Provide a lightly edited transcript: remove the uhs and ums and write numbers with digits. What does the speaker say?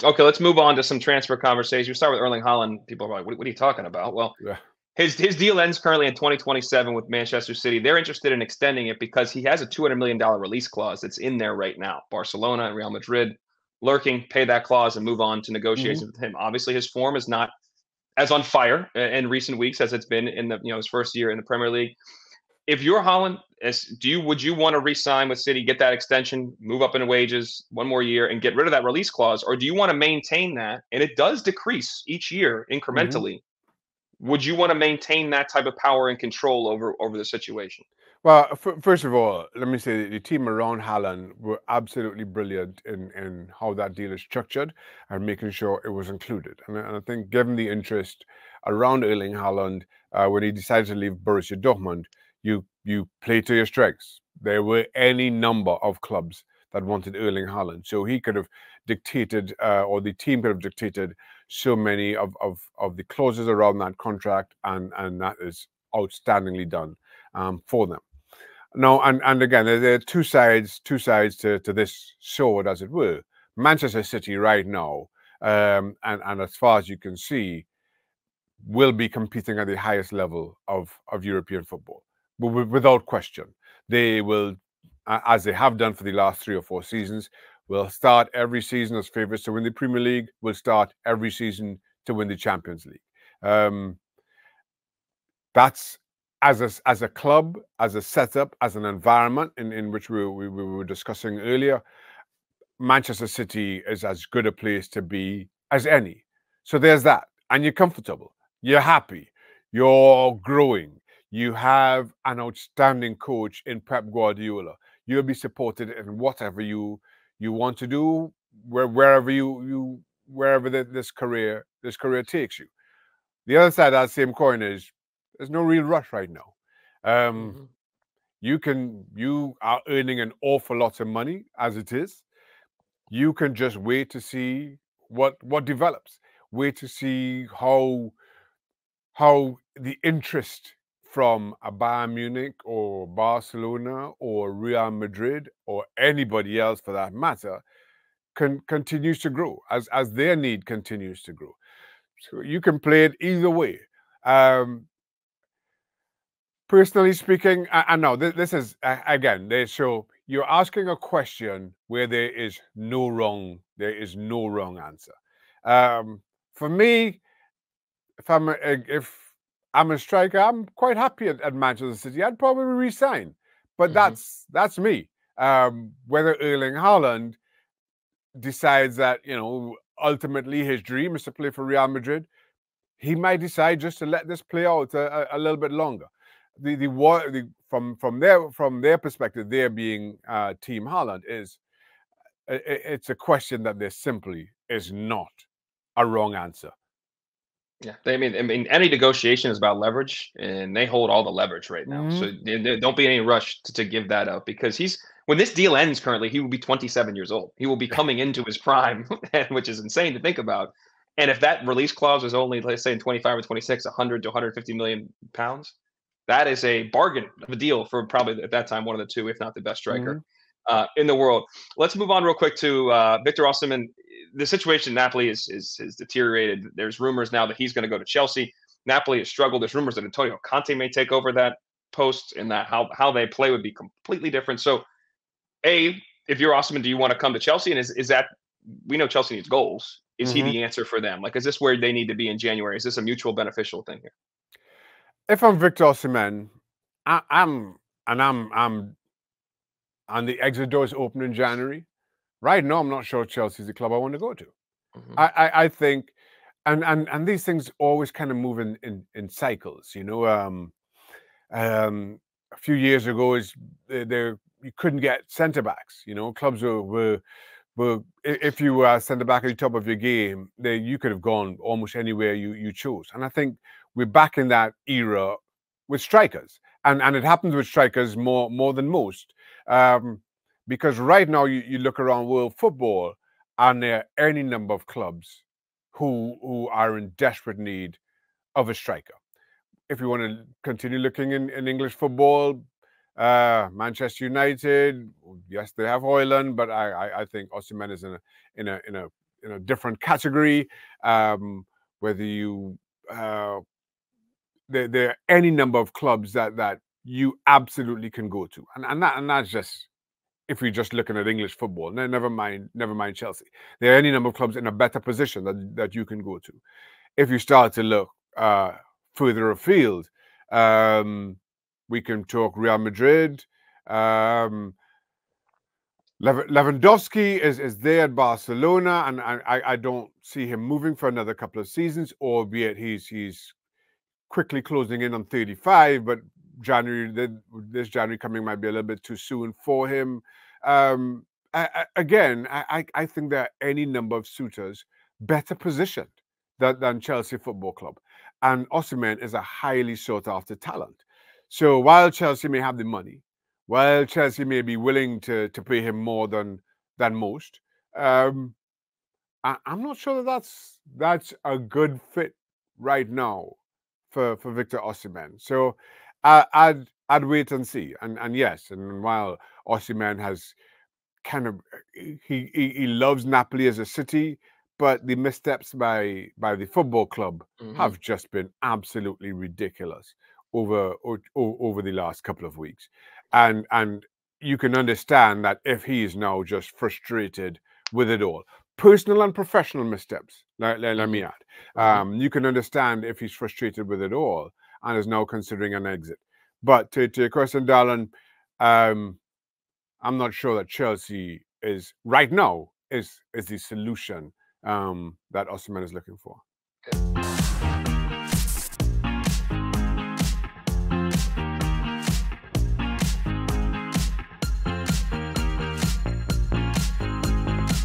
Okay, let's move on to some transfer conversation. We start with Erling Haaland. People are like, what are you talking about? Well, Yeah. his deal ends currently in 2027 with Manchester City. They're interested in extending it because he has a $200 million release clause that's in there right now. Barcelona and Real Madrid lurking, pay that clause and move on to Hmm. negotiations with him. Obviously, his form is not as on fire in recent weeks as it's been in the his first year in the Premier League. If you're Holland, would you want to re-sign with City, get that extension, move up in wages one more year, and get rid of that release clause, or do you want to maintain that? And it does decrease each year Hmm. incrementally. Would you want to maintain that type of power and control over the situation? Well, first of all, let me say that the team around Haaland were absolutely brilliant in how that deal is structured and making sure it was included. And I think, given the interest around Erling Haaland when he decided to leave Borussia Dortmund, you play to your strengths. There were any number of clubs that wanted Erling Haaland, so he could have dictated, or the team could have dictated, so many of the clauses around that contract, and that is outstandingly done for them. No, and again, there are two sides to this sword, as it were. Manchester City right now, and as far as you can see, will be competing at the highest level of European football, without question. They will, as they have done for the last 3 or 4 seasons, will start every season as favourites to win the Premier League. Will start every season to win the Champions League. That's as a club, as a setup, as an environment in which we were discussing earlier. Manchester City is as good a place to be as any. So there's that. And you're comfortable. You're happy. You're growing. You have an outstanding coach in Pep Guardiola. You'll be supported in whatever you want to do, wherever this career takes you. The other side of that same coin is there's no real rush right now. Um, Mhm. you are earning an awful lot of money as it is. You can just wait to see what develops. Wait to see how the interest from a Bayern Munich or Barcelona or Real Madrid or anybody else for that matter continues to grow as their need continues to grow. So you can play it either way. Um, Personally speaking, I know this is again. So you're asking a question where there is no wrong answer. For me, if I'm a striker, I'm quite happy at Manchester City. I'd probably resign, but Mhm. that's me. Whether Erling Haaland decides that ultimately his dream is to play for Real Madrid, he might decide just to let this play out a little bit longer. From their perspective, there being Team Haaland, it's a question that there simply is not a wrong answer. Yeah, I mean, any negotiation is about leverage, and they hold all the leverage right now. Hmm. So don't be in any rush to give that up because when this deal ends currently, he will be 27 years old. He will be coming into his prime, which is insane to think about. And if that release clause is only, let's say, in 25 or 26, 100 to 150 million pounds, that is a bargain of a deal for probably at that time one of the two, if not the best striker Hmm. in the world. Let's move on real quick to Victor Osimhen. The situation in Napoli is deteriorated. There's rumors now that he's going to go to Chelsea. Napoli has struggled. There's rumors that Antonio Conte may take over that post, and that how they play would be completely different. So, if you're Osimhen, do you want to come to Chelsea? And is that, we know Chelsea needs goals? Is he Hmm. the answer for them? Like, is this where they need to be in January? Is this a mutual beneficial thing here? If I'm Victor Osimhen, I'm and the exit doors open in January. Right now, I'm not sure Chelsea's the club I want to go to. Hmm. I think, and these things always kind of move in cycles. A few years ago is there you couldn't get centre backs. Clubs were if you were centre back at the top of your game, you could have gone almost anywhere you chose. And I think we're back in that era with strikers, and it happens with strikers more than most, because right now you look around world football, and there are any number of clubs who are in desperate need of a striker. If you want to continue looking in English football, Manchester United, yes, they have Haaland, but I think Osimhen is in a different category, whether you there are any number of clubs that you absolutely can go to, and that's just if we're just looking at English football. Never mind Chelsea. There are any number of clubs in a better position that you can go to. If you start to look further afield, we can talk Real Madrid. Lewandowski is there at Barcelona, and I don't see him moving for another couple of seasons, albeit he's quickly closing in on 35, but this January coming might be a little bit too soon for him. I think there are any number of suitors better positioned than Chelsea Football Club. And Osimhen is a highly sought after talent. So while Chelsea may have the money, while Chelsea may be willing to pay him more than most, I'm not sure that's a good fit right now for Victor Osimhen. So I'd wait and see. And yes, and while Osimhen has kind of he loves Napoli as a city, but the missteps by the football club have just been absolutely ridiculous over the last couple of weeks. And you can understand that if he is now just frustrated with it all, personal and professional missteps, let me add. You can understand if he's frustrated with it all and is now considering an exit. But to your question, Dalen, I'm not sure that Chelsea is right now is the solution that Osimhen is looking for.